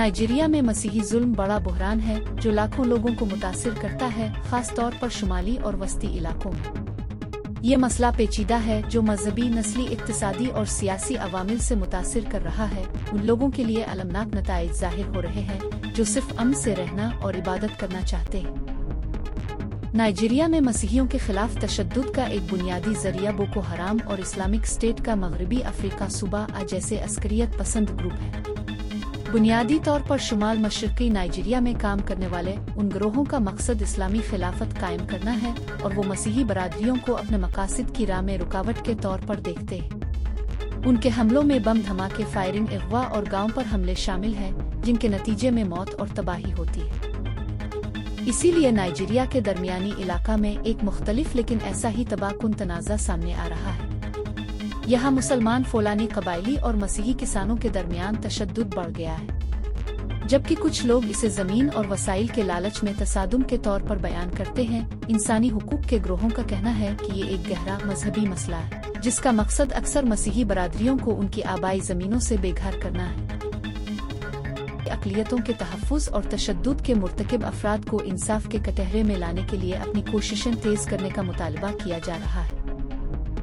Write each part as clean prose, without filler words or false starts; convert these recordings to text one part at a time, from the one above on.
Nigeria में मसीही जुल्म बड़ा बहरान है जो लाखों लोगों को मुतासिर करता है, खास तौर पर शुमाली और वस्ती इलाकों में। ये मसला पेचीदा है जो मजहबी, नस्ली, इक्तिसादी और सियासी अवामिल से मुतासिर कर रहा है। उन लोगों के लिए अलमनाक नताइज जाहिर हो रहे हैं जो सिर्फ अमन से रहना और इबादत करना चाहते हैं। नाइजीरिया में मसीहियों के खिलाफ तशद्दुद का एक बुनियादी जरिया बोको हराम और इस्लामिक स्टेट का मगरबी अफ्रीका सूबा जैसे अस्करियत पसंद ग्रुप है। बुनियादी तौर पर शुमाल मशरकी नाइजीरिया में काम करने वाले उन गिरोहों का मकसद इस्लामी खिलाफत कायम करना है और वो मसीही बरादरियों को अपने मकासद की राह में रुकावट के तौर पर देखते हैं। उनके हमलों में बम धमाके, फायरिंग, अगवा और गांव पर हमले शामिल हैं जिनके नतीजे में मौत और तबाही होती है। इसीलिए नाइजीरिया के दरमियानी इलाका में एक मुख्तलिफ लेकिन ऐसा ही तबाहकुन तनाज़ा सामने आ रहा है। यहाँ मुसलमान, फोलानी, कबायली और मसीही किसानों के दरमियान तशद्दुद बढ़ गया है, जबकि कुछ लोग इसे जमीन और वसाइल के लालच में तसादुम के तौर पर बयान करते हैं। इंसानी हुकूक के ग्रोहों का कहना है कि ये एक गहरा मजहबी मसला है जिसका मकसद अक्सर मसीही बरादरियों को उनकी आबाई जमीनों से बेघर करना है। अक़लियतों के तहफ़्फ़ुज़ और तशद्दुद के मुर्तकिब अफराद को इंसाफ के कटहरे में लाने के लिए अपनी कोशिशें तेज करने का मुतालबा किया जा रहा है।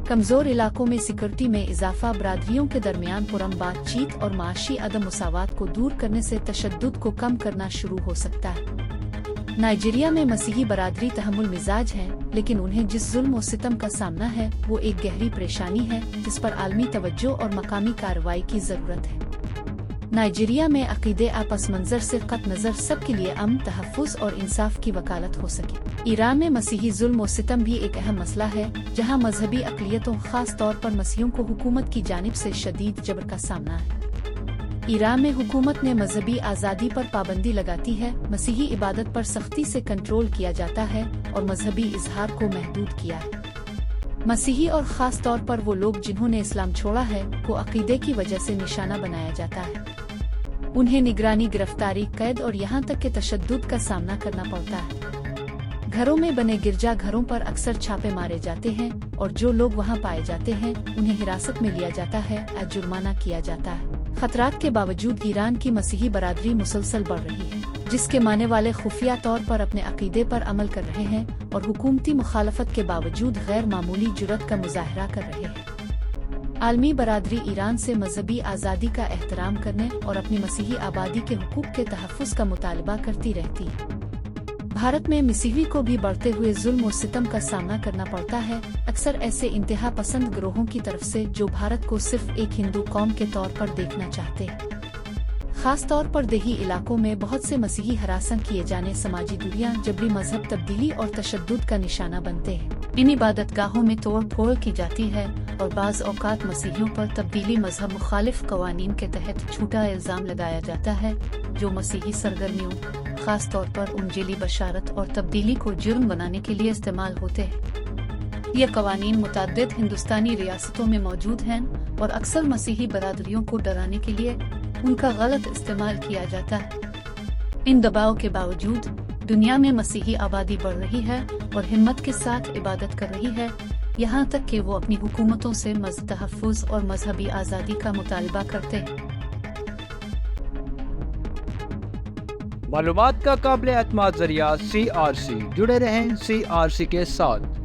कमज़ोर इलाकों में सिक्योरिटी में इजाफा, बरादरियों के दरमियान पुरअमन बातचीत और माशी अदम मुसावात को दूर करने से तशद्दुद को कम करना शुरू हो सकता है। नाइजीरिया में मसीही बरादरी तहम्मुल मिजाज है, लेकिन उन्हें जिस जुल्म और सितम का सामना है वो एक गहरी परेशानी है जिस पर आलमी तवज्जो और मकामी कार्रवाई की जरूरत है। नाइजीरिया में अकीदे आपस मंजर से कत नज़र सबके लिए अमन, तहफ़्फ़ुज़ और इंसाफ की वकालत हो सके। ईरान में मसीही जुल्म और सितम भी एक अहम मसला है जहाँ मजहबी अक़लियतों, खास तौर पर मसीहियों को हुकूमत की जानिब से शदीद जबर का सामना है। ईरान में हुकूमत ने मजहबी आज़ादी पर पाबंदी लगाती है, मसीही इबादत पर सख्ती से कंट्रोल किया जाता है और मजहबी इजहार को महदूद किया है। मसीही और ख़ास तौर पर वो लोग जिन्होंने इस्लाम छोड़ा है को अक़ीदे की वजह से निशाना बनाया जाता है। उन्हें निगरानी, गिरफ्तारी, कैद और यहाँ तक के तशद्दुद का सामना करना पड़ता है। घरों में बने गिरजा घरों पर अक्सर छापे मारे जाते हैं और जो लोग वहाँ पाए जाते हैं उन्हें हिरासत में लिया जाता है या जुर्माना किया जाता है। खतरात के बावजूद ईरान की मसीही बरादरी मुसलसल बढ़ रही है, जिसके मानने वाले खुफिया तौर पर अपने अकीदे पर अमल कर रहे हैं और हुकूमती मुखालफत के बावजूद गैर मामूली जुर्रत का मुजाहरा कर रहे हैं। आलमी बरादरी ईरान से मजहबी आज़ादी का एहतराम करने और अपनी मसीही आबादी के हुकूक के तहफ़्फ़ुज़ का मुतालबा करती रहती है। भारत में मसीही को भी बढ़ते हुए जुल्म और सितम का सामना करना पड़ता है, अक्सर ऐसे इंतहा पसंद गिरोहों की तरफ से जो भारत को सिर्फ एक हिंदू कौम के तौर पर देखना चाहते हैं। खास तौर पर देही इलाकों में बहुत से मसीही हरासन किए जाने, समाजी दूरियां, जबरी मजहब तब्दीली और तशद्दुद का निशाना बनते हैं। इन इबादतगाहों में तोड़ फोड़ की जाती है और बाज़ औकात मसीहियों पर तब्दीली मजहब मुखालिफ कवानीन के तहत झूठा इल्ज़ाम लगाया जाता है जो मसीही सरगर्मियों, खास तौर पर उनजीली बशारत और तब्दीली को जुर्म बनाने के लिए इस्तेमाल होते हैं। ये कवानीन मुतअद्दिद हिंदुस्तानी रियासतों में मौजूद हैं और अक्सर मसीही बरादरियों को डराने के लिए उनका गलत इस्तेमाल किया जाता है। इन दबाव के बावजूद दुनिया में मसीही आबादी बढ़ रही है और हिम्मत के साथ इबादत कर रही है, यहाँ तक कि वो अपनी हुकूमतों से मज़हब तहफ़्फ़ुज़ और मजहबी आज़ादी का मुतालबा करते हैं। मालूमात का काबिल एतमाद जरिया CRC, जुड़े रहें CRC के साथ।